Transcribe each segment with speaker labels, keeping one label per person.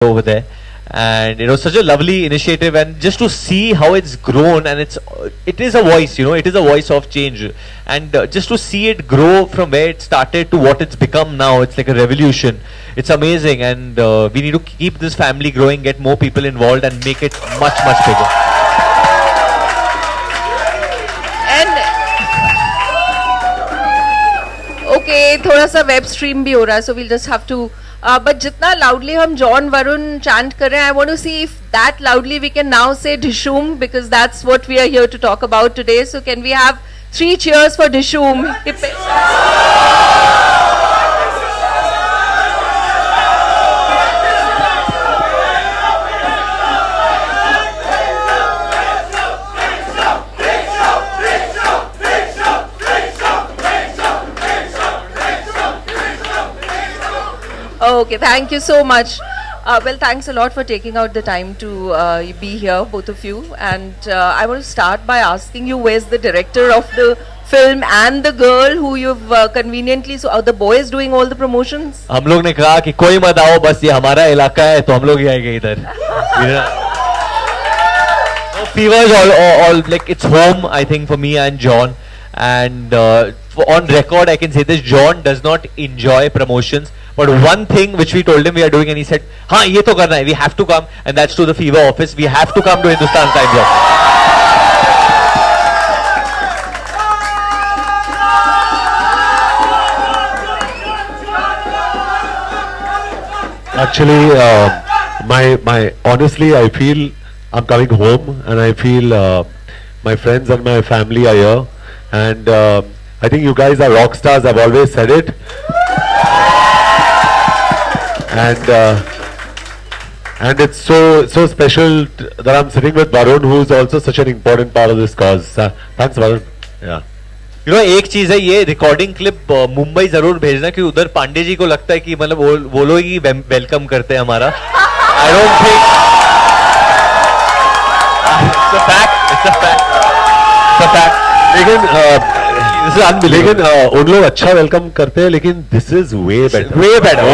Speaker 1: over there, and it was such a lovely initiative, and just to see how it's grown, and it is a voice, it is a voice of change, and just to see it grow from where it started to what it's become now, it's like a revolution. It's amazing, and we need to keep this family growing, get more people involved, and make it much bigger.
Speaker 2: Okay, थोड़ा सा web stream भी हो रहा है, so we'll just have to. But जितना loudly हम John Varun chant कर रहे हैं, I want to see if that loudly we can now say Dishoom, because that's what we are here to talk about today. So can we have 3 cheers for Dishoom? Okay, thank you so much. Well, thanks a lot for taking out the time to be here, both of you. And I want to start by asking you, where's the director of the film and the girl who you've conveniently, so are the boys doing all the promotions?
Speaker 1: हम लोग ने कहा कि कोई मत आओ, बस ये हमारा इलाका है, तो हम लोग ही आएंगे इधर. Fever is all like it's home, I think, for me and John. And on record, I can say this: John does not enjoy promotions. But one thing which we told him we are doing, and he said, "हाँ, ये तो करना है. We have to come, and that's to the Fever office. We have to come to Hindustan Times office."
Speaker 3: Actually, my honestly, I feel I'm coming home, and I feel my friends and my family are here, and I think you guys are rock stars. I've always said it. And it's so special that I'm sitting with Varun, who's also such an important part of this cause. Thanks, Varun. Yeah.
Speaker 1: एक चीज है, ये recording clip Mumbai जरूर भेजना, कि उधर पांडे जी को लगता है कि मतलब वो लोग ही वेलकम करते हैं हमारा. I don't think it's a fact.
Speaker 3: लेकिन उन लोग अच्छा वेलकम करते हैं, लेकिन this is way better.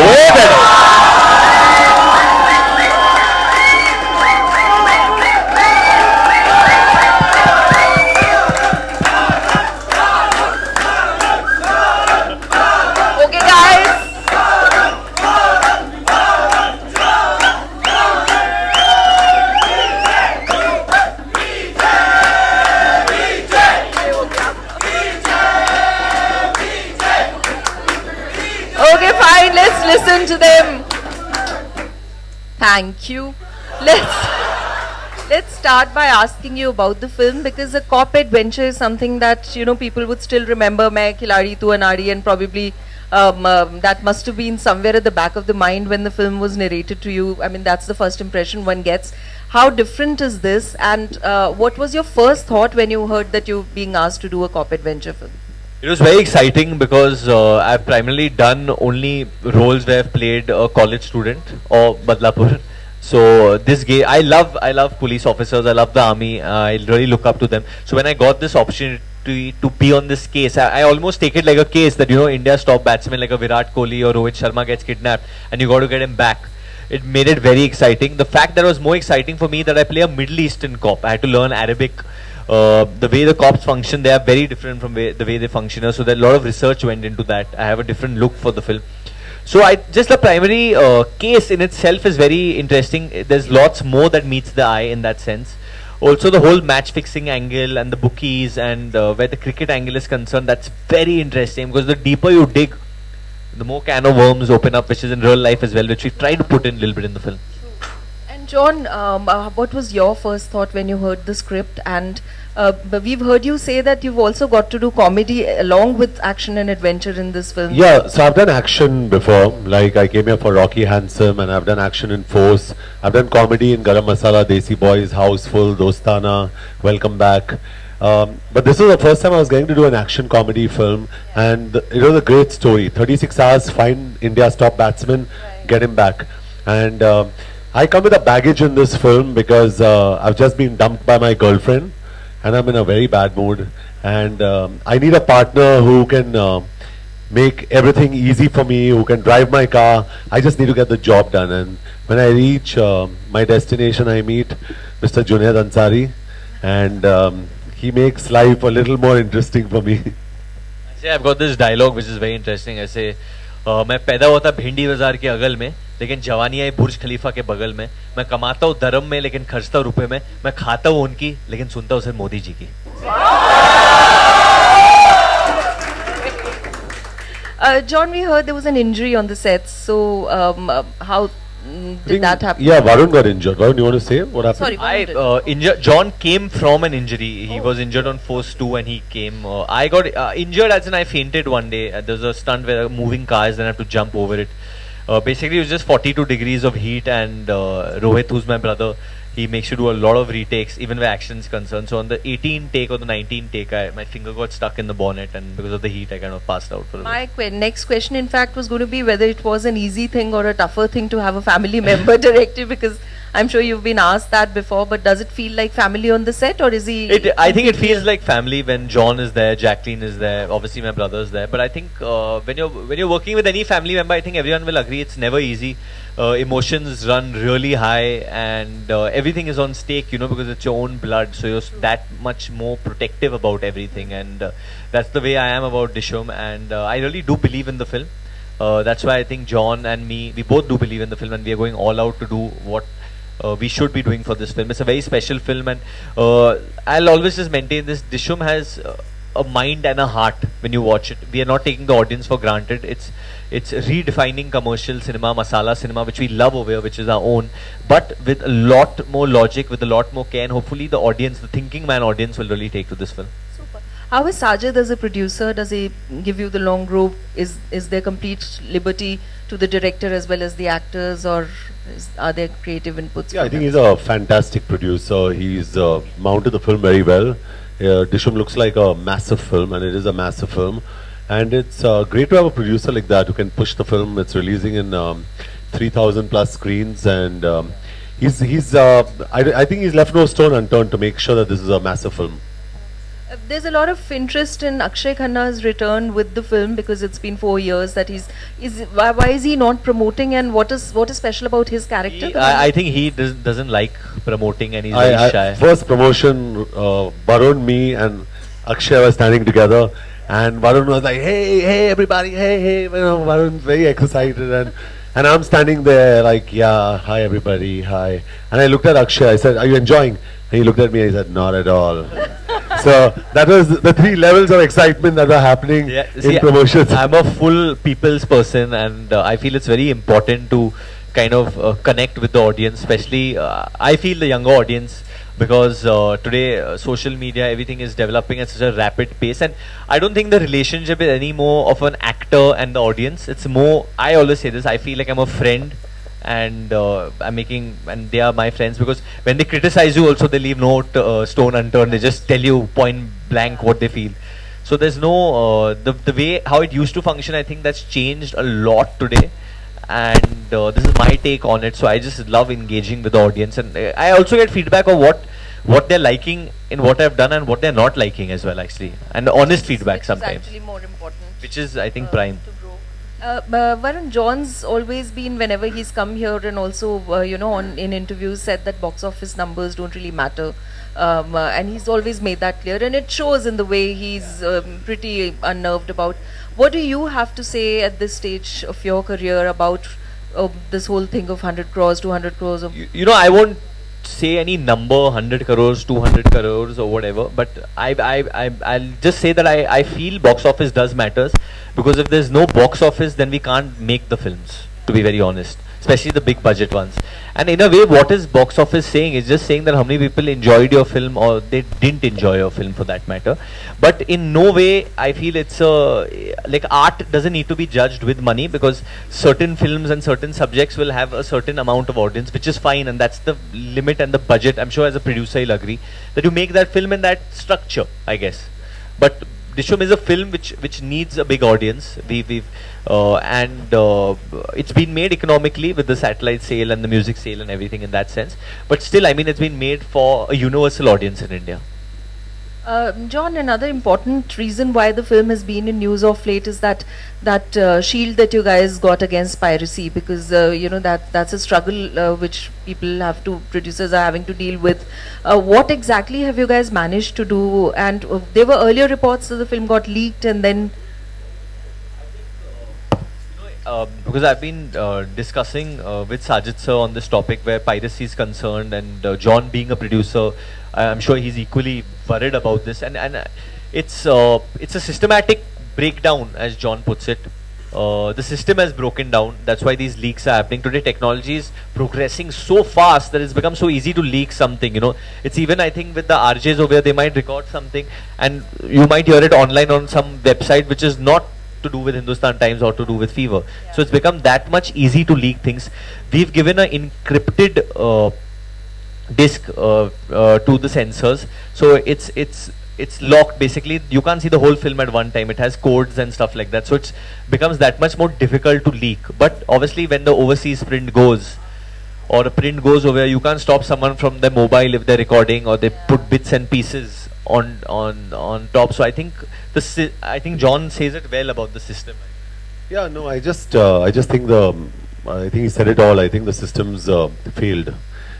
Speaker 2: Listen to them. Thank you. Let's start by asking you about the film, because a cop adventure is something that people would still remember. Main Khiladi Tu Anari, and probably that must have been somewhere at the back of the mind when the film was narrated to you. I mean, that's the first impression one gets. How different is this, and what was your first thought when you heard that you're being asked to do a cop adventure film?
Speaker 1: It was very exciting because I've primarily done only roles where I've played a college student or Badlapur. So this game, I love police officers. I love the army. I really look up to them. So when I got this opportunity to be on this case, I almost take it like a case that India's top batsman like a Virat Kohli or Rohit Sharma gets kidnapped, and you got to get him back. It made it very exciting. The fact that it was more exciting for me that I play a Middle Eastern cop. I had to learn Arabic. The way the cops function, they are very different from the way they function. So there a lot of research went into that. I have a different look for the film. So just the primary case in itself is very interesting. There's lots more that meets the eye in that sense. Also the whole match fixing angle and the bookies, and where the cricket angle is concerned, that's very interesting, because the deeper you dig, the more can of worms open up, which is in real life as well, which we try to put in a little bit in the film.
Speaker 2: John, what was your first thought when you heard the script? And we've heard you say that you've also got to do comedy along with action and adventure in this film.
Speaker 3: Yeah, so I've done action before. Like I came here for Rocky Handsome, and I've done action in Force. I've done comedy in Garam Masala, Desi Boys, Houseful, Dostana, Welcome Back. But this was the first time I was going to do an action comedy film, and it was a great story. 36 hours, find India's top batsman, get him back. And I come with a baggage in this film because I've just been dumped by my girlfriend, and I'm in a very bad mood, and I need a partner who can make everything easy for me, who can drive my car. I just need to get the job done. And when I reach my destination, I meet Mr. Junaid Ansari, and he makes life a little more interesting for me.
Speaker 1: See, I've got this dialogue which is very interesting. I say, मैं पैदा हुआ था भिंडी बाजार के अगल में, लेकिन जवानी आई बुर्ज खलीफा के बगल में. मैं कमाता हूँ धर्म में, लेकिन खर्चता हूँ रुपए में. मैं खाता हूँ उनकी, लेकिन सुनता हूँ सिर्फ मोदी जी की.
Speaker 2: John, we heard there was an injury on the set. So how did that happen?
Speaker 3: Yeah, Varun got injured. Varun, you want to say what happened?
Speaker 2: Sorry, Varun did.
Speaker 1: Injured. John came from an injury. He was injured on Force 2 and he came. I got injured as in I fainted one day. There was a stunt where moving cars, then I had to jump over it. Basically, it was just 42 degrees of heat, and Rohit, who's my brother, he makes you do a lot of retakes, even where action is concerned. So on the 18 take or the 19 take, my finger got stuck in the bonnet, and because of the heat, I kind of passed out for a bit.
Speaker 2: My next question, in fact, was going to be whether it was an easy thing or a tougher thing to have a family member directive, because I'm sure you've been asked that before, but does it feel like family on the set, or is he...
Speaker 1: I think it feels like family when John is there, Jacqueline is there, obviously my brother is there. But I think when you're working with any family member, I think everyone will agree it's never easy. Emotions run really high, and everything is on stake, because it's your own blood. So you're that much more protective about everything, and that's the way I am about Dishum. And I really do believe in the film. That's why I think John and me, we both do believe in the film, and we are going all out to do what we should be doing for this film. It's a very special film, and I'll always just maintain this. Dishum has a mind and a heart when you watch it. We are not taking the audience for granted. It's redefining commercial cinema, masala cinema, which we love over here, which is our own, but with a lot more logic, with a lot more care, and hopefully the audience, the thinking man audience, will really take to this film.
Speaker 2: Super. How is Sajid as a producer? Does he give you the long rope? Is there complete liberty to the director as well as the actors, or are there creative inputs?
Speaker 3: Yeah, I think he's a fantastic producer. He's mounted the film very well. Dishum looks like a massive film, and it is a massive film. And it's great to have a producer like that who can push the film. It's releasing in 3,000 plus screens, and I think he's left no stone unturned to make sure that this is a massive film.
Speaker 2: There's a lot of interest in Akshay Khanna's return with the film, because it's been 4 years that why is he not promoting, and what is special about his character?
Speaker 1: I think he doesn't like promoting, and he's very shy.
Speaker 3: First promotion, Varun, me and Akshay were standing together, and Varun was like, hey everybody, hey, Varun's very excited, and I'm standing there like, yeah, hi everybody, hi. And I looked at Akshay, I said, are you enjoying? And he looked at me and he said, not at all. So that was the 3 levels of excitement that were happening in promotions.
Speaker 1: I'm a full people's person, and I feel it's very important to kind of connect with the audience, especially I feel the younger audience, because today social media, everything is developing at such a rapid pace, and I don't think the relationship is any more of an actor and the audience. It's more, I always say this, I feel like I'm a friend, and and they are my friends, because when they criticize you also, they leave no stone unturned. They just tell you point blank what they feel. So there's no the way how it used to function. I think that's changed a lot today, and this is my take on it. So I just love engaging with the audience, and I also get feedback of what they're liking in what I've done and what they're not liking as well, actually, and honest feedback sometimes,
Speaker 2: actually more important,
Speaker 1: which is I think prime.
Speaker 2: Varun, John's always been, whenever he's come here and also in interviews, said that box office numbers don't really matter, and he's always made that clear, and it shows in the way he's pretty unnerved about. What do you have to say at this stage of your career about this whole thing of 100 crores, 200 crores?
Speaker 1: I won't say any number, 100 crores, 200 crores or whatever, but I'll just say that I feel box office does matters, because if there's no box office, then we can't make the films, to be very honest, especially the big budget ones. And in a way, what is box office saying? It's just saying that how many people enjoyed your film, or they didn't enjoy your film for that matter. But in no way I feel it's like art doesn't need to be judged with money, because certain films and certain subjects will have a certain amount of audience, which is fine, and that's the limit and the budget. I'm sure as a producer you'll agree that you make that film in that structure, I guess. But Dishum is a film which needs a big audience. It's been made economically with the satellite sale and the music sale and everything in that sense. But still, I mean, it's been made for a universal audience in India.
Speaker 2: John, another important reason why the film has been in news of late is that shield that you guys got against piracy, because you know that's a struggle which people have to producers are having to deal with. What exactly have you guys managed to do? And there were earlier reports that the film got leaked, and then
Speaker 1: because I've been discussing with Sajid sir on this topic where piracy is concerned, and John being a producer, I'm sure he's equally worried about this. And it's a systematic breakdown, as John puts it. The system has broken down. That's why these leaks are happening today. Technology is progressing so fast that it's become so easy to leak something. You know, it's even, I think, with the RJs over here, they might record something, and you might hear it online on some website which is not to do with Hindustan Times or to do with Fever. So it's become that much easy to leak things. We've given an encrypted disk to the censors, so it's locked. Basically, you can't see the whole film at one time. It has codes and stuff like that, so it becomes that much more difficult to leak. But obviously, when the overseas print goes, or a print goes over, you can't stop someone from their mobile if they're recording, or they put bits and pieces on top. So I think I think John says it well about the system.
Speaker 3: Yeah, no, I just think I think he said it all. I think the system's failed.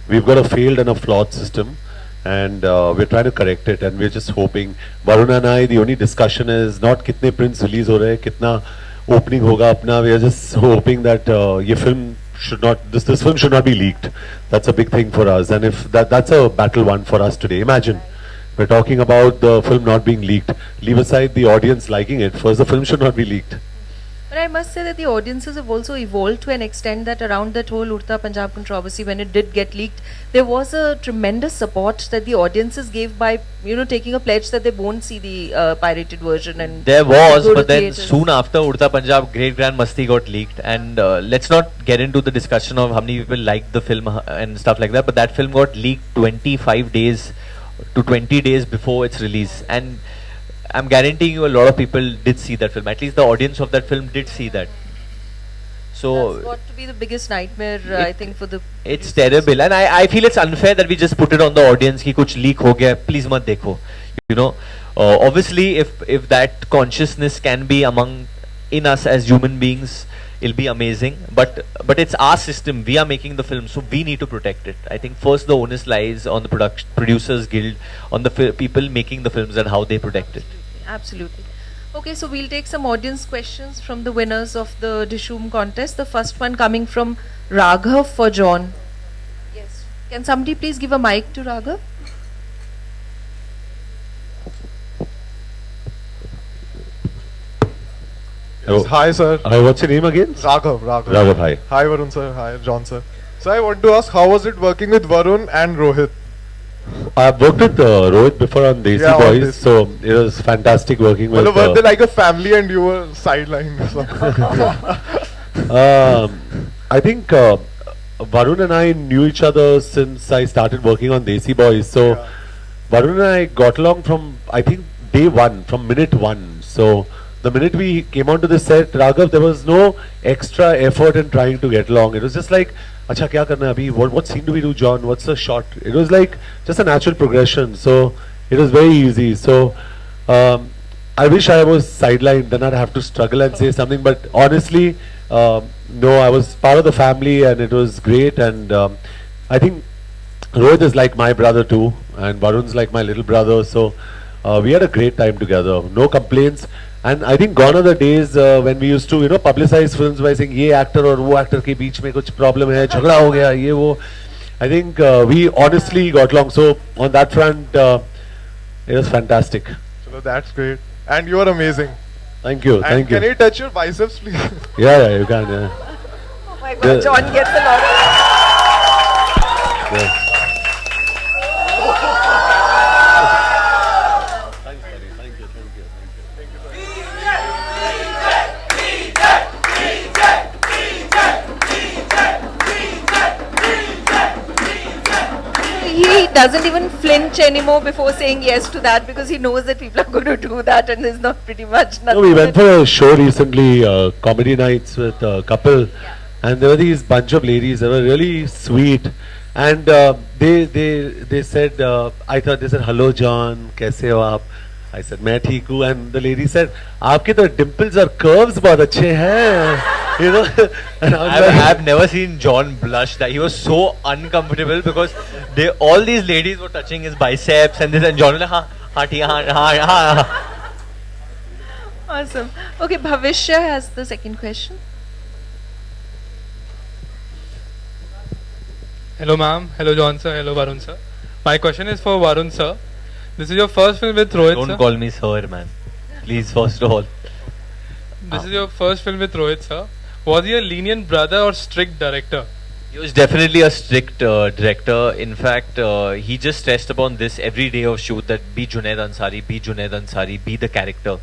Speaker 3: We've got a failed and a flawed system, and we're trying to correct it. And we're just hoping. Varun and I, the only discussion is not kitne prints release ho rahe, kitna opening hoga apna. We are just hoping that ये film should not, this film should not be leaked. That's a big thing for us, and if that's a battle won for us today. Imagine. We're talking about the film not being leaked. Leave aside the audience liking it. First, the film should not be leaked.
Speaker 2: But I must say that the audiences have also evolved to an extent that around that whole Urta Punjab controversy, when it did get leaked, there was a tremendous support that the audiences gave by, you know, taking a pledge that they won't see the pirated version. And
Speaker 1: there was,
Speaker 2: go to
Speaker 1: but then
Speaker 2: theatres.
Speaker 1: soon after Urta Punjab, Great Grand Masti got leaked, and let's not get into the discussion of how many people liked the film and stuff like that. But that film got leaked 25 days to 20 days before its release, and I'm guaranteeing you a lot of people did see that film. At least the audience of that film did see that. So
Speaker 2: that's got to be the biggest nightmare, I think, for the
Speaker 1: it's
Speaker 2: producers.
Speaker 1: terrible, and I feel it's unfair that we just put it on the audience ki kuch leak ho gaya, please mat dekho. You know, obviously if that consciousness can be among in us as human beings, it'll be amazing. But it's our system. We are making the film, so we need to protect it. I think first the onus lies on the producers guild, on the people making the films, and how they protect it.
Speaker 2: Absolutely. Okay, so we'll take some audience questions from the winners of the Dishoom contest. The first one coming from Raghav for John. Yes. Can somebody please give a mic to Raghav?
Speaker 3: Oh.
Speaker 4: Hi, sir.
Speaker 3: Hi, what's your name again?
Speaker 4: Raghav.
Speaker 3: Raghav, hi.
Speaker 4: Hi, Varun, sir. Hi, John, sir. So I want to ask, how was it working with Varun and Rohit?
Speaker 3: I've worked with Rohit before on Desi
Speaker 4: Yeah, on
Speaker 3: Boys,
Speaker 4: Desi.
Speaker 3: so it was fantastic working with.
Speaker 4: Were they like a family and you were sidelined or something?
Speaker 3: I think Varun and I knew each other since I started working on Desi Boys. So
Speaker 4: Yeah.
Speaker 3: Varun and I got along from, I think, day one, from minute one. So the minute we came onto the set, Raghav, there was no extra effort in trying to get along. It was just like, acha kya karna hai abhi? What scene do we do, John? What's the shot? It was like just a natural progression. So it was very easy. So I wish I was sidelined, then I'd have to struggle and say something. But honestly, no, I was part of the family, and it was great. And I think Rohit is like my brother too, and Varun's like my little brother. So we had a great time together. No complaints. And I think gone are the days when we used to, you know, publicize films by saying ये actor और वो actor के बीच में कुछ problem है, झगड़ा हो गया, ये वो. I think we honestly got along. So on that front, it was fantastic.
Speaker 4: So that's great. And you are amazing.
Speaker 3: Thank you,
Speaker 4: And
Speaker 3: thank you.
Speaker 4: can you touch your biceps, please?
Speaker 3: Yeah, you can. Yeah.
Speaker 2: Oh my
Speaker 3: The-
Speaker 2: God, John gets a lot of...
Speaker 3: Yeah.
Speaker 2: He doesn't even flinch anymore before saying yes to that, because he knows that people are going to do that, and there's not pretty much nothing.
Speaker 3: No, we went
Speaker 2: that-
Speaker 3: for a show recently, comedy nights with a couple, and there were these bunch of ladies. They were really sweet, And they said, I thought they said, hello John, कैसे हो आप? I said, मैं ठीक हूँ. And the lady said, आपके तो dimples और curves बहुत अच्छे हैं. You know. And I was like,
Speaker 1: I've never seen John blush. That he was so uncomfortable because all these ladies were touching his biceps and this, and John was like, हाँ ठीक हाँ.
Speaker 2: Awesome. Okay, Bhavishya has the second question.
Speaker 5: Hello ma'am, hello John sir, hello Varun sir. My question is for Varun sir. This is your first film with Rohit
Speaker 1: Don't
Speaker 5: sir.
Speaker 1: call me sir, man. Please, first of all.
Speaker 5: This is your first film with Rohit sir. Was he a lenient brother or strict director?
Speaker 1: He was definitely a strict director. In fact, he just stressed upon this every day of shoot that be Junaid Ansari, be Junaid Ansari, be the character.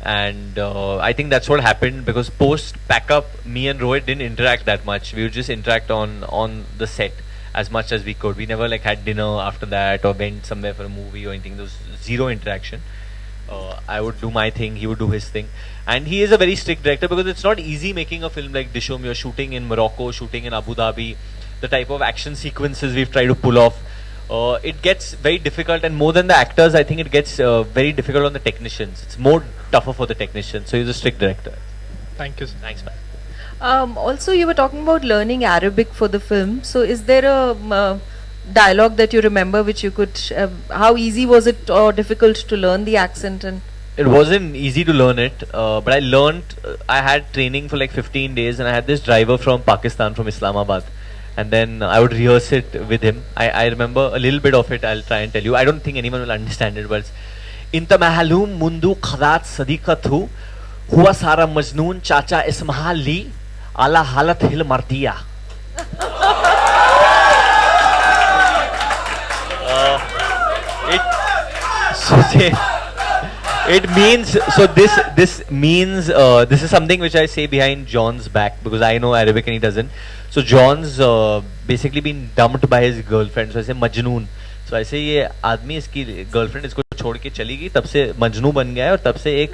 Speaker 1: And I think that's what happened because post pack up, me and Rohit didn't interact that much. We would just interact on the set as much as we could. We never like had dinner after that or went somewhere for a movie or anything. There was zero interaction. I would do my thing, he would do his thing. And he is a very strict director because it's not easy making a film like Dishoom. You're shooting in Morocco, shooting in Abu Dhabi. The type of action sequences we've tried to pull off. It gets very difficult, and more than the actors, I think it gets very difficult on the technicians. It's more tougher for the technicians. So he's a strict director.
Speaker 5: Thank you sir.
Speaker 1: Thanks, man.
Speaker 2: Also, you were talking about learning Arabic for the film. So, is there a dialogue that you remember which you could? How easy was it or difficult to learn the accent? And
Speaker 1: It wasn't easy to learn it, but I learned. I had training for like 15 days, and I had this driver from Pakistan, from Islamabad, and then I would rehearse it with him. I remember a little bit of it. I'll try and tell you. I don't think anyone will understand it, but Inta mahalum mundu khadat sadiqathu huwa sara majnoon chacha ismahali ala halat hil mardiya. It means so. This means this is something which I say behind John's back because I know Arabic and he doesn't. So John's basically been dumped by his girlfriend. So I say Majnoon. So I say ये आदमी इसकी girlfriend इसको छोड़ के चली गई, तब से मजनू बन गया है और तब से एक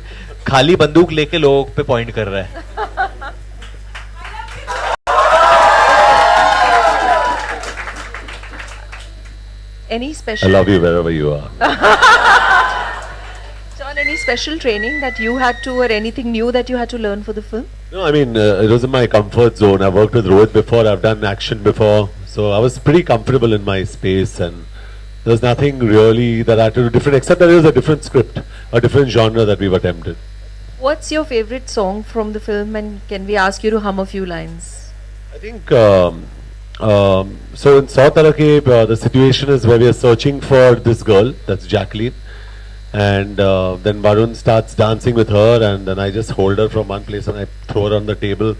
Speaker 1: खाली बंदूक लेके लोगों पे पॉइंट कर रहा है.
Speaker 2: any
Speaker 3: I
Speaker 2: special?
Speaker 3: love you wherever you are.
Speaker 2: John, any special training that you had to, or anything new that you had to learn for the film?
Speaker 3: No, I mean, it was in my comfort zone. I've worked with Rohit before, I've done action before. So I was pretty comfortable in my space, and there was nothing really that I had to do different, except that it was a different script, a different genre that we've attempted.
Speaker 2: What's your favorite song from the film, and can we ask you to hum a few lines?
Speaker 3: I think, so in South Tarake, the situation is where we are searching for this girl, that's Jacqueline. And then Varun starts dancing with her, and then I just hold her from one place and I throw her on the table.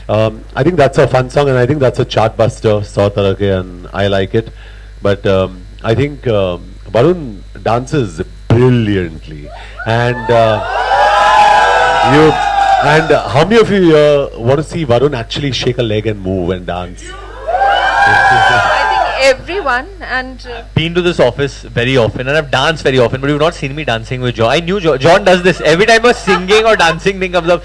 Speaker 3: I think that's a fun song, and I think that's a chart buster, South Tarake, and I like it. But I think Varun dances brilliantly. And how many of you want to see Varun actually shake a leg and move and dance?
Speaker 2: I think everyone, and
Speaker 1: Been to this office very often and I've danced very often, but you've not seen me dancing with John. I knew John does this every time a singing or dancing thing comes up.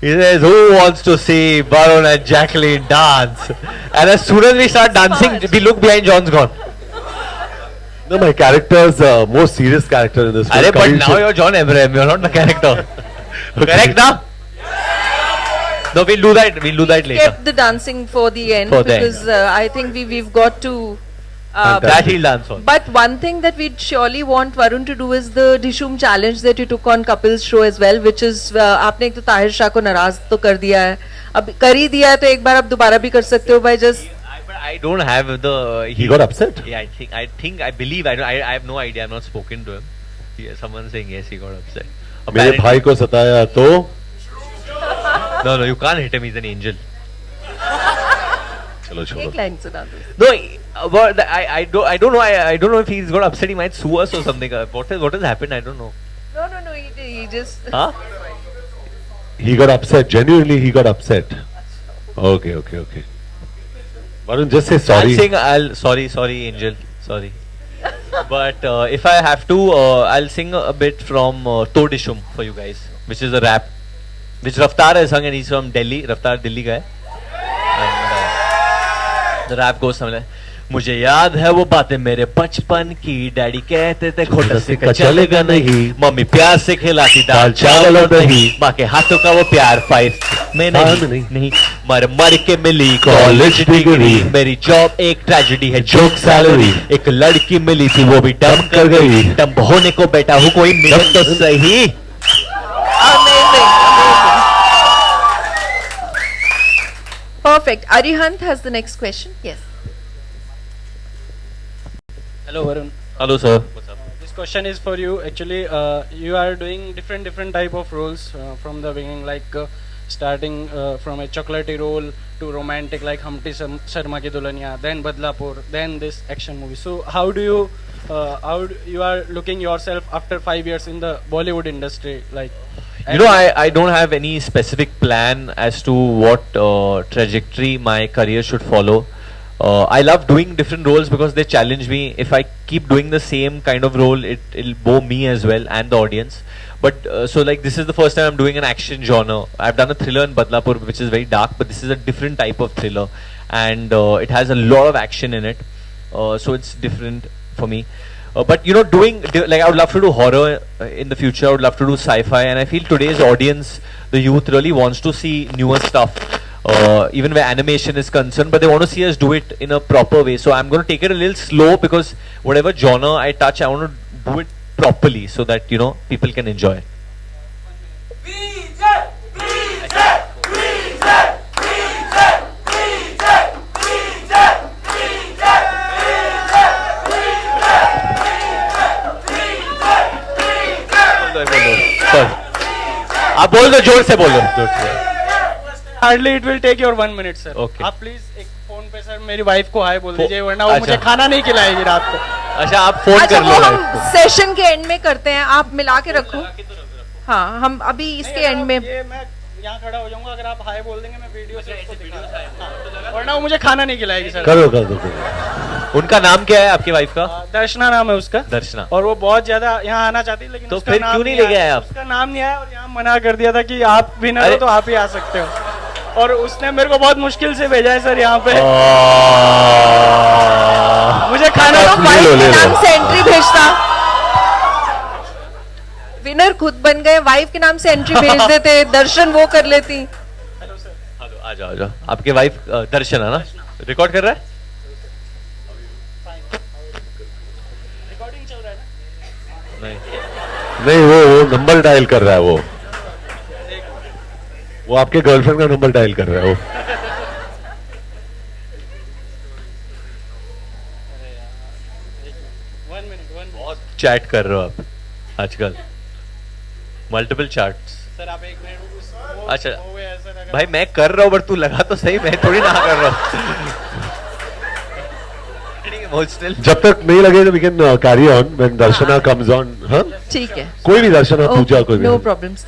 Speaker 1: He says, "Who wants to see Varun and Jacqueline dance?" And as soon as we start dancing, we look behind. John's gone.
Speaker 3: No, my character's most serious character in this film.
Speaker 1: Arey, but
Speaker 3: Khalil
Speaker 1: now
Speaker 3: Sheikh.
Speaker 1: you're John Abraham. You're not the character.
Speaker 3: Okay.
Speaker 1: Correct now? No, we'll do that. We'll do that later.
Speaker 2: kept the dancing for the end
Speaker 1: For the end.
Speaker 2: because I think we've got to.
Speaker 1: That he'll dance on.
Speaker 2: But one thing that we'd surely want Varun to do is the Dishoom challenge that you took on Kapil's show as well, which is आपने एक तो ताहिर शाह को नाराज तो कर दिया है, अब कर ही दिया है तो एक बार आप दोबारा भी कर सकते हो by just.
Speaker 1: But I don't have the.
Speaker 3: He got upset.
Speaker 1: Yeah, I believe. I have no idea. I've not spoken to him. Yeah, someone saying yes, he got upset.
Speaker 3: मेरे
Speaker 1: Apparently-
Speaker 3: भाई को सताया तो
Speaker 1: No, you can't hit him. He's an angel.
Speaker 3: चलो छोड़ो.
Speaker 2: एक line सुना दो.
Speaker 1: No, but I don't know. I don't know if he's got upset. He might sue us or something. What has happened? I don't know.
Speaker 2: No, he just.
Speaker 1: Huh?
Speaker 3: He got upset. Genuinely, he got upset. Okay. Varun, just say sorry.
Speaker 1: Sorry, angel. Sorry. But if I have to, I'll sing a bit from To Dishum for you guys, which is a rap, which Raftar has sung, and he's from Delhi. Raftar Delhi guy. And the rap goes something like, मुझे याद है वो बातें मेरे बचपन की, daddy कहते थे खोटा सिक्का चलेगा नहीं, मम्मी प्यार से खिलाती दाल चावल और दही, माँ के हाथों का वो प्यार फाइट में नहीं, मर मर के मिली कॉलेज डिग्री, मेरी जॉब एक ट्रेजेडी है जोक सैलरी, एक लड़की मिली थी वो भी डंप कर गई, डंप होने को बैठा हूँ कोई मिले तो सही।
Speaker 2: Amazing. Perfect. Arihant has the next question. Yes.
Speaker 6: Hello Varun.
Speaker 1: Hello sir.
Speaker 6: This question is for you. Actually, you are doing different type of roles from the beginning, like starting from a chocolatey role to romantic like Humpty Sharma Ki Dulhania, then Badlapur, then this action movie. So how you are looking yourself after 5 years in the Bollywood industry, like?
Speaker 1: You know, I don't have any specific plan as to what trajectory my career should follow. I love doing different roles because they challenge me. If I keep doing the same kind of role, it'll bore me as well and the audience. But so like this is the first time I'm doing an action genre. I've done a thriller in Badlapur, which is very dark, but this is a different type of thriller, and it has a lot of action in it. So it's different for me. But you know, like I would love to do horror in the future. I would love to do sci-fi, and I feel today's audience, the youth, really wants to see newer stuff. Even where animation is concerned, but they want to see us do it in a proper way. So I'm going to take it a little slow because whatever genre I touch, I want to do it properly so that, you know, people can enjoy it. आप बोल दो, जोर से बोलो।
Speaker 6: Hardly it will take your 1 minute, sir.
Speaker 1: Okay.
Speaker 6: आप please एक phone पे sir मेरी वाइफ को हाय बोल दीजिए, वरना वो मुझे खाना नहीं खिलाएगी रात को।
Speaker 1: अच्छा, आप फोन
Speaker 2: अच्छा,
Speaker 1: कर
Speaker 2: वो
Speaker 1: लो।
Speaker 2: हम सेशन के एंड में करते हैं, आप मिला के रखो। हाँ, हम अभी इसके एंड में।
Speaker 6: ये मैं यहाँ खड़ा हो जाऊंगा, अगर आप हाय बोल देंगे मैं वीडियो से उसको दिखा, वरना वो मुझे खाना नहीं खिलाएगी सर।
Speaker 3: कर दो।
Speaker 1: उनका नाम क्या है आपकी वाइफ का?
Speaker 6: दर्शना नाम है उसका।
Speaker 1: दर्शना।
Speaker 6: और वो बहुत ज्यादा यहाँ आना चाहती है, लेकिन
Speaker 1: तो
Speaker 6: उसका
Speaker 1: फिर
Speaker 6: नाम
Speaker 1: क्यों नहीं लेके आए आप?
Speaker 6: उसका नाम नहीं आया और यहाँ मना कर दिया था कि आप विनर हो तो आप ही आ सकते हो, और उसने मेरे को बहुत मुश्किल से भेजा है सर यहाँ पे। मुझे खाना
Speaker 2: तो वाइफ के नाम से एंट्री भेजता, विनर खुद बन गए, वाइफ के नाम से एंट्री भेज देते, दर्शन वो कर लेती।
Speaker 1: हेलो, आ जाओ। आपके वाइफ दर्शन है ना? रिकॉर्ड कर रहा है?
Speaker 6: रिकॉर्डिंग चल रहा है ना?
Speaker 3: नहीं, वो नंबर डायल कर रहा है, वो आपके गर्लफ्रेंड का नंबर डायल कर रहा है वो।
Speaker 1: बहुत चैट कर रहे हो आप आजकल, मल्टीपल चैट्स।
Speaker 6: सर आप 1 मिनट।
Speaker 1: अच्छा भाई, मैं कर रहा हूँ बट तू लगा तो सही, मैं थोड़ी ना कर रहा हूँ।
Speaker 3: जब तक नहीं लगे तो we can carry on when Darshana comes on. हाँ,
Speaker 2: ठीक है,
Speaker 3: कोई भी दर्शना, पूजा, कोई भी।
Speaker 2: No problems.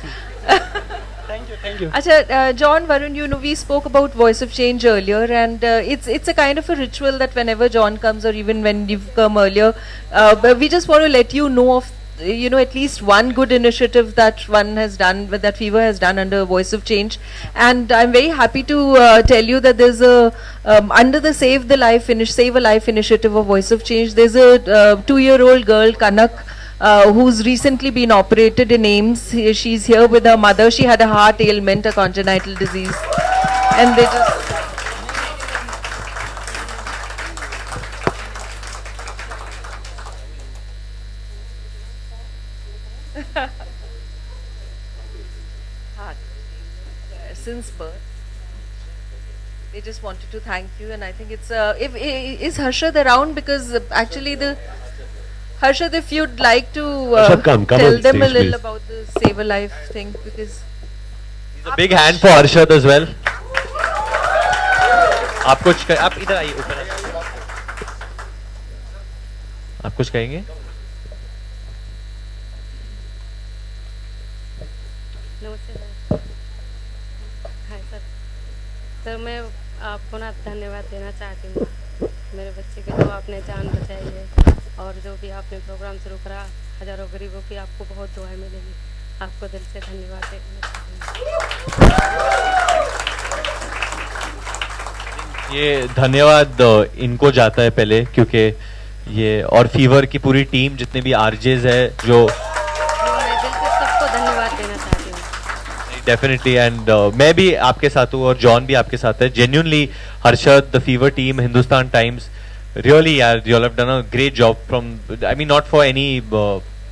Speaker 6: Thank you.
Speaker 2: Acha, John, Varun, you know, we spoke about Voice of Change earlier, and it's a kind of a ritual that whenever John comes, or even when you've come earlier, but we just want to let you know of, you know, at least one good initiative that one has done, that Fever has done under Voice of Change, and I'm very happy to tell you that there's a under the Save a Life initiative of Voice of Change, there's a 2-year-old girl, Kanak, who's recently been operated in AIMS. She's here with her mother. She had a heart ailment, a congenital disease, and they just. Heart. Since birth. They just wanted to thank you, and I think it's is Harshad around, because actually the. Harshad, if you'd like to
Speaker 3: Harshad, come
Speaker 2: tell
Speaker 3: on
Speaker 2: them
Speaker 3: stage,
Speaker 2: a little
Speaker 3: please.
Speaker 2: about the Save a Life thing, because
Speaker 1: A big hand for Arshad as well. आप इधर आइए, ऊपर आइए। आप कुछ कहेंगे?
Speaker 7: नमस्ते sir. Hi sir. Sir, मैं आपको ना धन्यवाद देना चाहती हूँ, मेरे बच्चे के जो आपने जान बचाई है, और जो भी आपने प्रोग्राम शुरू करा, हजारों गरीबों की आपको बहुत दुआएं मिलेगी। आपको दिल से धन्यवाद देना चाहती हूँ।
Speaker 1: ये धन्यवाद इनको जाता है पहले, क्योंकि ये और फीवर की पूरी टीम, जितने भी आरजेज है जो
Speaker 7: मैं दिल से सबको धन्यवाद देना चाहती हूँ।
Speaker 1: डेफिनेटली, एंड मैं भी आपके साथ हूँ और जॉन भी आपके साथ है. Genuinely Harshad, the fever team, Hindustan times, really yaar, you all have done a great job. From, I mean, not for any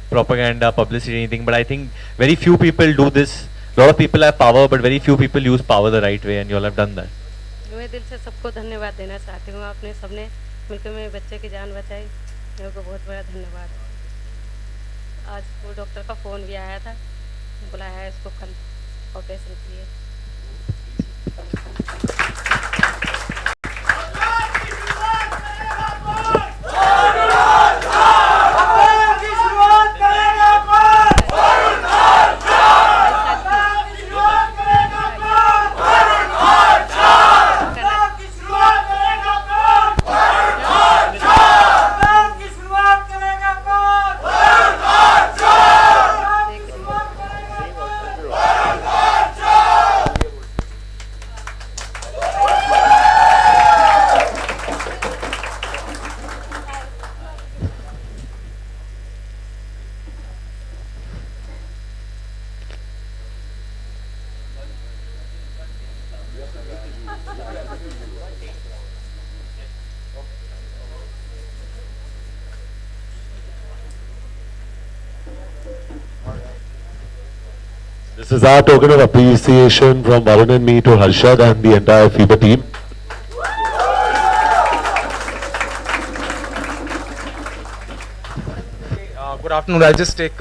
Speaker 1: propaganda, publicity, anything, but I think very few people do this. A lot of people have power, but very few people use power the right way, and you all have done that.
Speaker 7: मैं दिल से सबको धन्यवाद देना चाहती हूँ। आपने सबने मिलकर मेरे बच्चे की जान बचाई, मेरे को बहुत बड़ा धन्यवाद। आज वो डॉक्टर का फ़ोन भी आया था, बुलाया है इसको कल ऑपरेशन के लिए।
Speaker 3: This is our token of appreciation from Varun and me to Harshad and the entire FIBA team.
Speaker 8: Good afternoon. I'll just take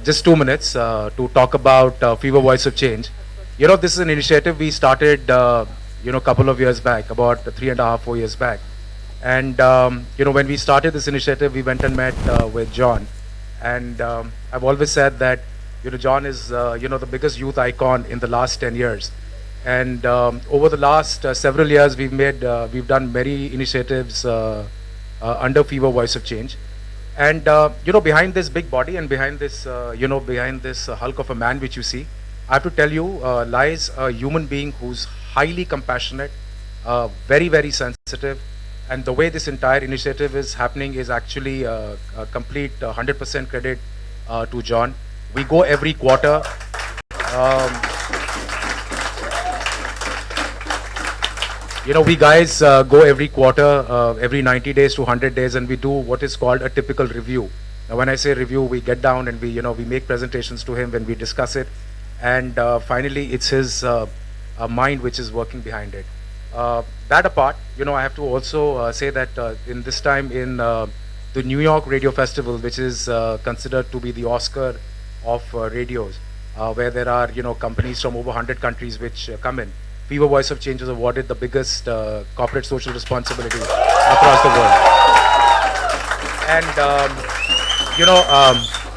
Speaker 8: just 2 minutes to talk about FIBA Voice of Change. You know, this is an initiative we started, a couple of years back, about 3.5, 4 years back. And, when we started this initiative, we went and met with John. And I've always said that, John is, the biggest youth icon in the last 10 years. And over the last several years, we've done many initiatives under FIBA Voice of Change. And, behind this big body and behind this, behind this hulk of a man which you see, I have to tell you, lies a human being who's highly compassionate, very, very sensitive. And the way this entire initiative is happening is actually a complete 100% credit to John. We go every quarter. We guys go every quarter, every 90 days to 100 days, and we do what is called a typical review. Now, when I say review, we get down and we make presentations to him when we discuss it. And finally, it's his mind which is working behind it. That apart, I have to also say that in this time in the New York Radio Festival, which is considered to be the Oscar of radios, where there are companies from over 100 countries which come in. FIBA Voice of Change is awarded the biggest corporate social responsibility across the world. And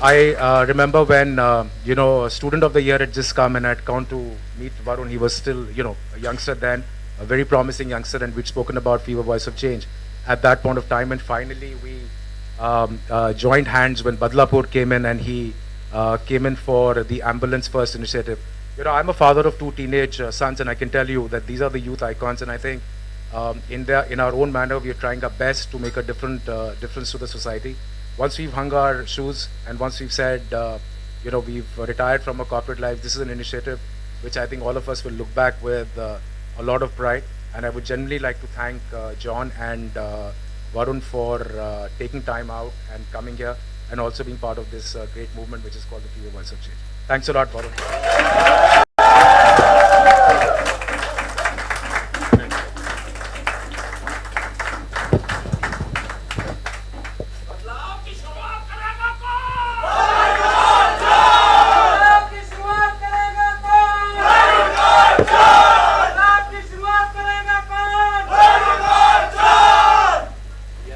Speaker 8: I remember when Student of the Year had just come and I'd gone to meet Varun. He was still a youngster then, a very promising youngster, and we'd spoken about FIBA Voice of Change at that point of time. And finally we joined hands when Badlapur came in, and he came in for the Ambulance First initiative. I'm a father of 2 teenage sons, and I can tell you that these are the youth icons, and I think in our own manner we are trying our best to make a difference to the society. Once we've hung our shoes and once we've said we've retired from a corporate life, this is an initiative which I think all of us will look back with a lot of pride. And I would generally like to thank John and Varun for taking time out and coming here and also being part of this great movement which is called the FIBA Voice of Change. Thanks a lot, Varun.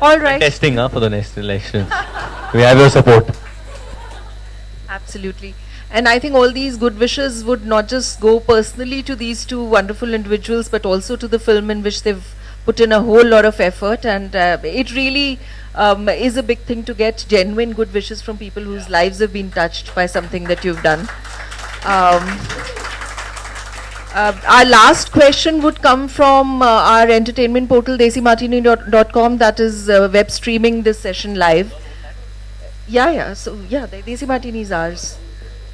Speaker 2: All right.
Speaker 1: Testing for the next election. We have your support.
Speaker 2: Absolutely. And I think all these good wishes would not just go personally to these 2 wonderful individuals, but also to the film in which they've put in a whole lot of effort. And it really is a big thing to get genuine good wishes from people whose lives have been touched by something that you've done. Our last question would come from our entertainment portal desimartini.com, that is web streaming this session live. Yeah. So yeah, the Desi Martini is ours.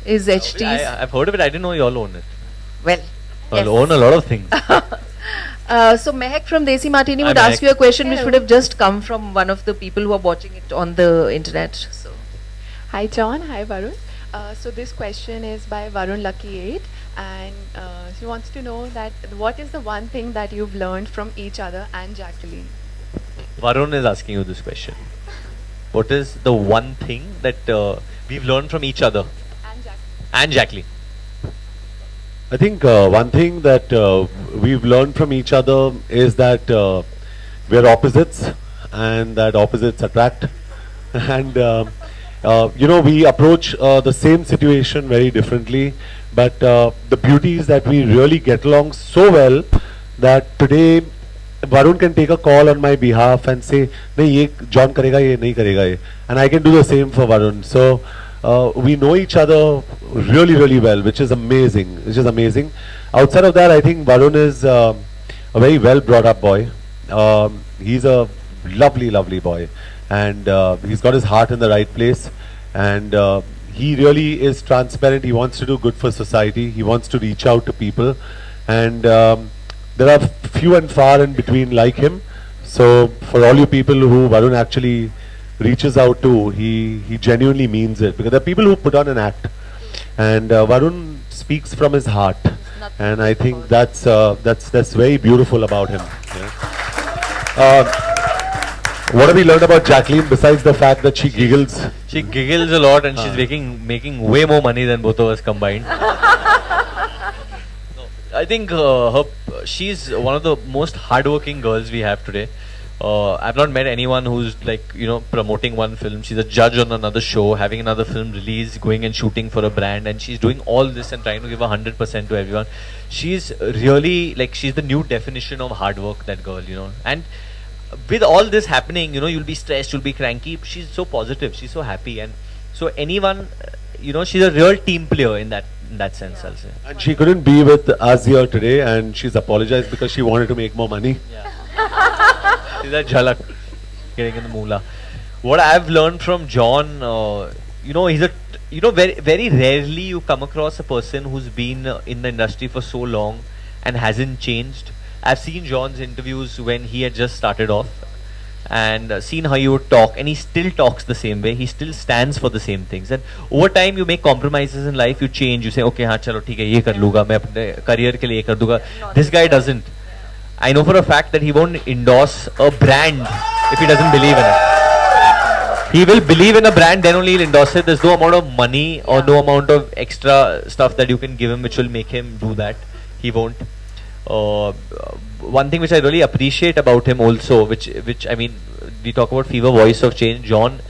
Speaker 2: Is HT's.
Speaker 1: I've heard of it. I didn't know you all own it.
Speaker 2: Well,
Speaker 1: You
Speaker 2: yes.
Speaker 1: own a lot of things.
Speaker 2: So Mehak from Desi Martini
Speaker 1: Hi,
Speaker 2: would ask
Speaker 1: Mehak.
Speaker 2: you a question which
Speaker 9: Hello.
Speaker 2: would have just come from one of the people who are watching it on the internet. So
Speaker 9: Hi John, hi Varun. So this question is by Varun Lucky 8, and she wants to know that what is the one thing that you've learned from each other and Jacqueline?
Speaker 1: Varun is asking you this question. What is the one thing that we've learned from each other
Speaker 9: And Jacqueline.
Speaker 1: and Jacqueline?
Speaker 3: I think one thing that we've learned from each other is that we're opposites and that opposites attract. And we approach the same situation very differently, but the beauty is that we really get along so well that today Varun can take a call on my behalf and say, "Nahi, ye John karega, ye nahi karega ye," and I can do the same for Varun. So we know each other really, really well, which is amazing. Outside of that, I think Varun is a very well brought up boy. He's a lovely, lovely boy, and he's got his heart in the right place, and he really is transparent. He wants to do good for society. He wants to reach out to people, and there are few and far in between like him. So for all you people who Varun actually reaches out to, he genuinely means it, because there are people who put on an act, and Varun speaks from his heart, and I think that's very beautiful about him. Yeah. What have we learned about Jacqueline besides the fact that she giggles?
Speaker 1: She giggles a lot and she's making way more money than both of us combined. I think she's one of the most hardworking girls we have today. I've not met anyone who's promoting one film. She's a judge on another show, having another film release, going and shooting for a brand, and she's doing all this and trying to give 100% to everyone. She's really she's the new definition of hard work, that girl, And with all this happening, you'll be stressed, you'll be cranky. She's so positive, she's so happy, and so anyone, she's a real team player in that sense, I'll say.
Speaker 3: And she couldn't be with us here today, and she's apologized because she wanted to make more money.
Speaker 1: She's a jhalak, getting in the moolah. What I've learned from John, he's a, very, very rarely you come across a person who's been in the industry for so long and hasn't changed. I've seen John's interviews when he had just started off, and seen how he would talk, and he still talks the same way. He still stands for the same things, and over time you make compromises in life, you change, you say, okay, हाँ चलो ठीक है, ये कर लूँगा, मैं अपने career के लिए ये कर दूँगा. This guy doesn't. I know for a fact that he won't endorse a brand if he doesn't believe in it. He will believe in a brand, then only he'll endorse it. There's no amount of money or no amount of extra stuff that you can give him which will make him do that. He won't. One thing which I really appreciate about him also, which I mean, we talk about Fever Voice of Change. John,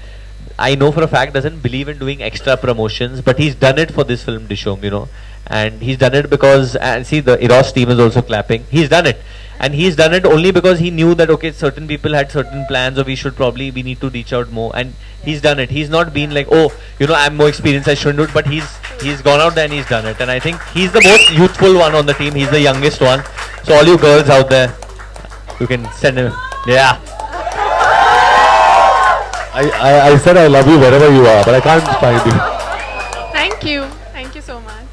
Speaker 1: I know for a fact, doesn't believe in doing extra promotions, but he's done it for this film Dishom, and he's done it because, and see, the Eros team is also clapping. He's done it, and he's done it only because he knew that okay, certain people had certain plans, or we need to reach out more, and he's done it. He's not been like, oh, I'm more experienced, I shouldn't do it, but he's gone out there and he's done it, and I think he's the most youthful one on the team. He's the youngest one. So all you girls out there, you can send him. Yeah.
Speaker 3: I said I love you wherever you are, but I can't find you.
Speaker 9: Thank you so much.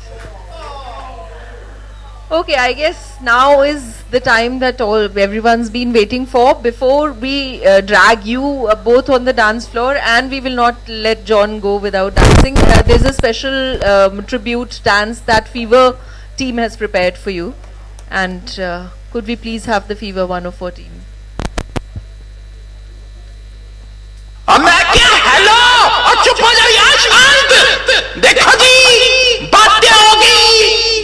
Speaker 2: okay, I guess now is the time that everyone's been waiting for. Before we drag you both on the dance floor, and we will not let John go without dancing. There's a special tribute dance that Fever team has prepared for you, and could we please have the Fever 104 team?
Speaker 10: मैं क्या hello और चुप हो जाओ यार शांत देखो जी बातें होगी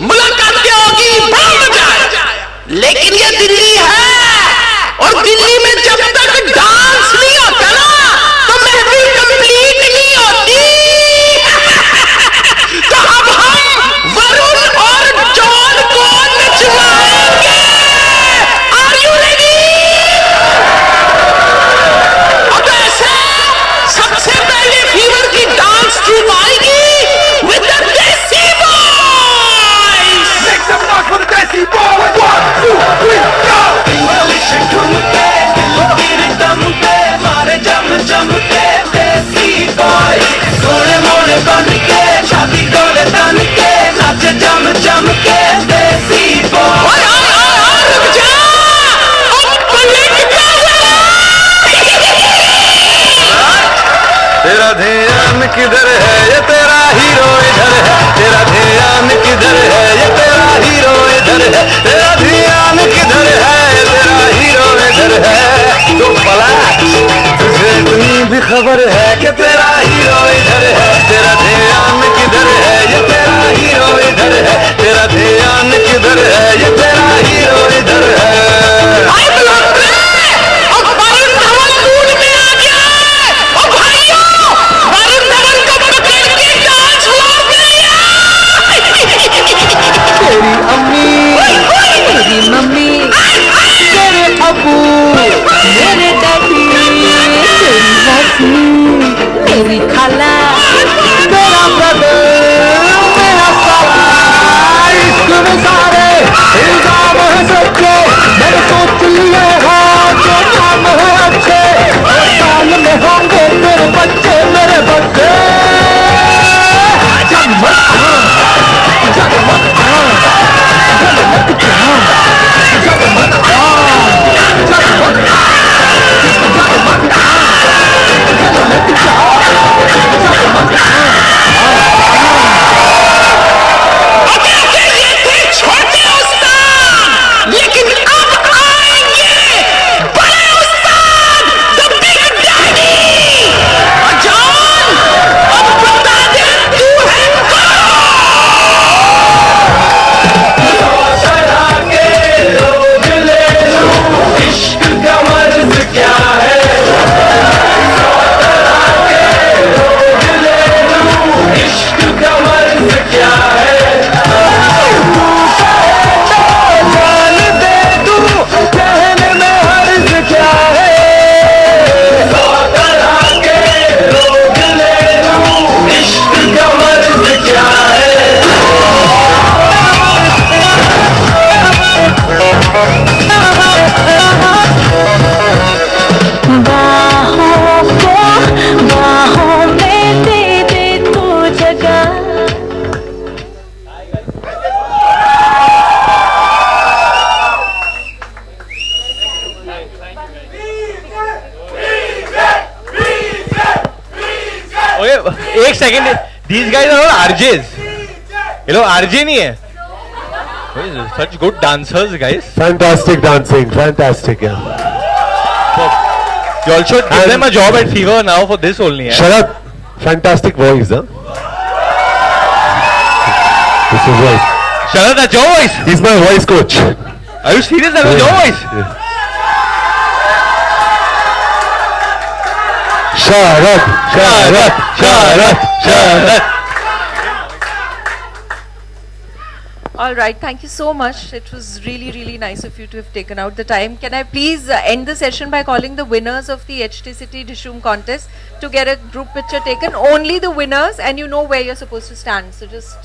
Speaker 10: मुलाकातें होगी बड़ा मजा आया लेकिन ये दिल्ली है और दिल्ली में जब तक डांस नहीं होता ना तो महफिल कंप्लीट नहीं होती तो अब हम वरुण और जॉन को नचवाएंगे आर यू रेडी सबसे पहले फीवर की डांस ट्रूप आएगी with the Desi Boys! Make some noise for the Desi तेरा ध्यान किधर है, ये तेरा हीरो इधर है, तेरा ध्यान किधर है, ये तेरा हीरो इधर है, तेरा ध्यान किधर है, ये तेरा हीरो इधर है। तो पलट, तुझे इतनी भी खबर है कि तेरा हीरो इधर है, तेरा ध्यान किधर है, ये तेरा हीरो इधर है, तेरा ध्यान किधर है, ये तेरा हीरो इधर है। तेरी अम्मी, तेरी मम्मी, तेरे अबू, मेरे डैडी, तेरी मौसी, मेरी खाला, तेरा ब्रदर, मेरा साला, इश्क में सारे इल्जाम है सच्चे, मैंने सोच लिया है जो नाम है अच्छे, साल में होंगे तेरे बच्चे, मेरे बच्चे।
Speaker 1: एक second, these guys are all RJs. ये लोग RJ नहीं है. Such good dancers, guys.
Speaker 3: Fantastic dancing, fantastic. Yeah.
Speaker 1: You all should give them a job at Fever now for this only. Yeah?
Speaker 3: Sharat, fantastic voice, huh? This is voice.
Speaker 1: Sharat, that's your voice.
Speaker 3: He's my voice coach.
Speaker 1: Are you serious? That was your voice.
Speaker 3: Yeah. Sharat, Sharat, Sharat, Sharat.
Speaker 2: All right, thank you so much. It was really, really nice of you to have taken out the time. Can I please end the session by calling the winners of the HT City Dishoom contest to get a group picture taken? Only the winners, and you know where you're supposed to stand. So just